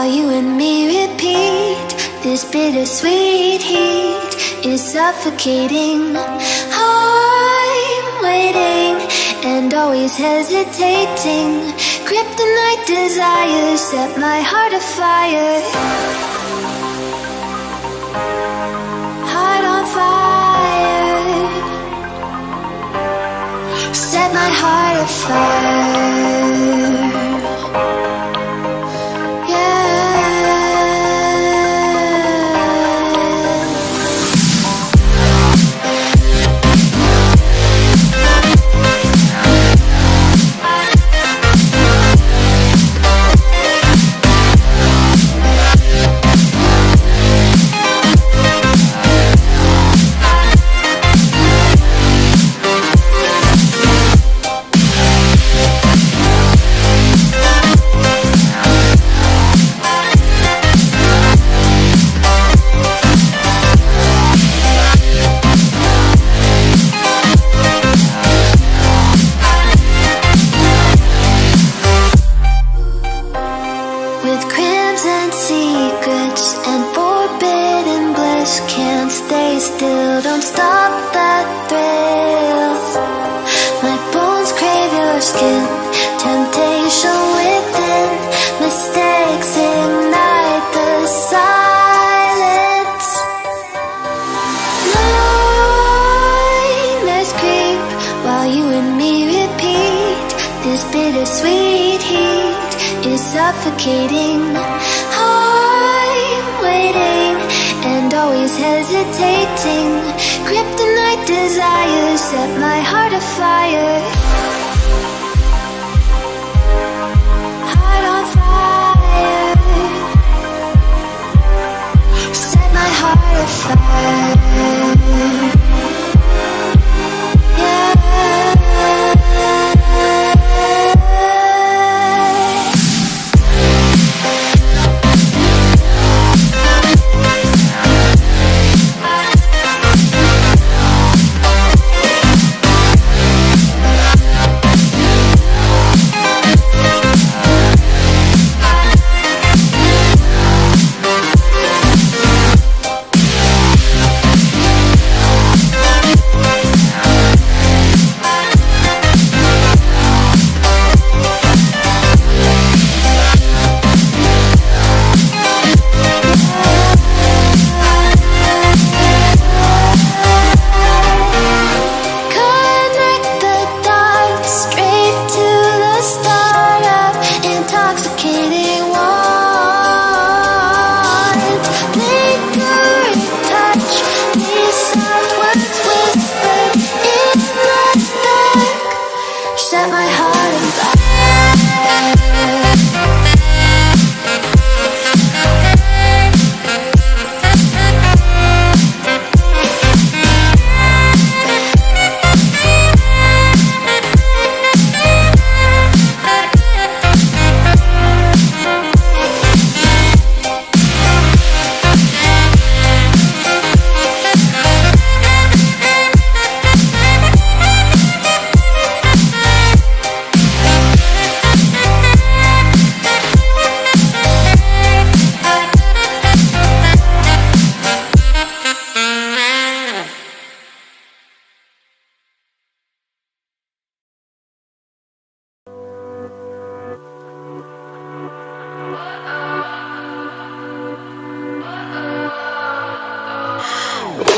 you and me repeat. This bittersweet heat is suffocating. I'm waiting and always hesitating. Kryptonite desires set my heart afire. Heart on fire. Set my heart afire. Bittersweet heat is suffocating. I'm waiting and always hesitating. Kryptonite desires set my heart afire. Heart on fire. Set my heart afire.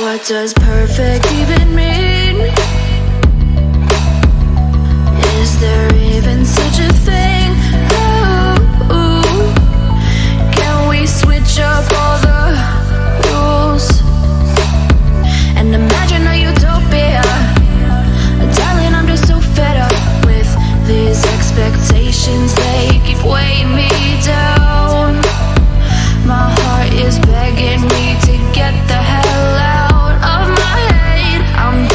What does perfect even mean? Is there even such a thing? Ooh, can we switch up all the rules and imagine a utopia? Darling, I'm just so fed up with these expectations. They keep weighing me down. My heart is begging me to get the hell out of my head. I'm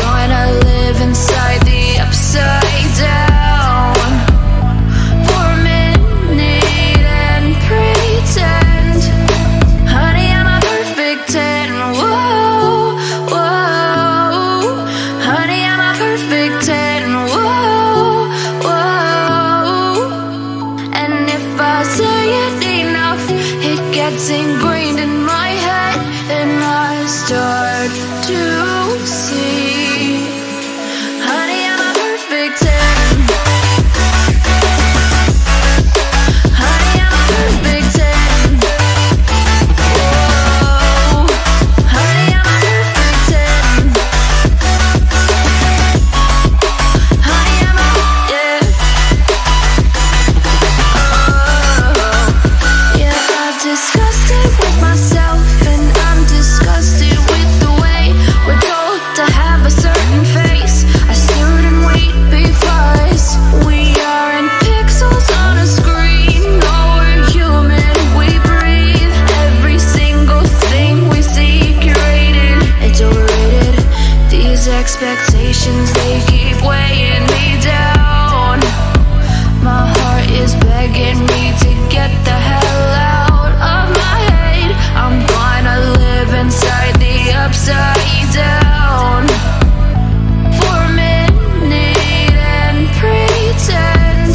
they keep weighing me down. My heart is begging me to get the hell out of my head. I'm gonna live inside the upside down for a minute and pretend,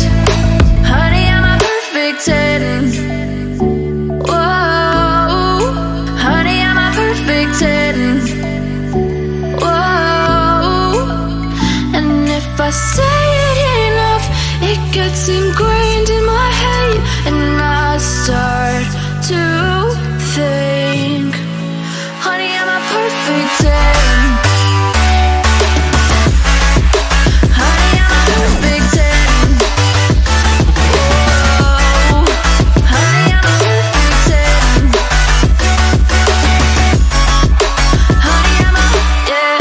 honey, I'm a perfect 10. Whoa, honey, I'm a perfect 10. Whoa, and if I say it enough, it gets ingrained in my head, and I start to think, honey, I'm a perfect 10. Honey, I'm a perfect 10. Whoa, honey, I'm a perfect 10. Honey, I'm a, yeah.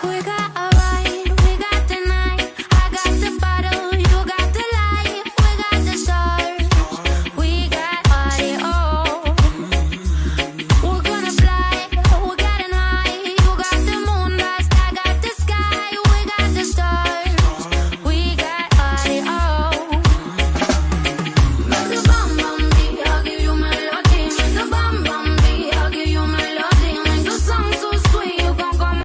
We got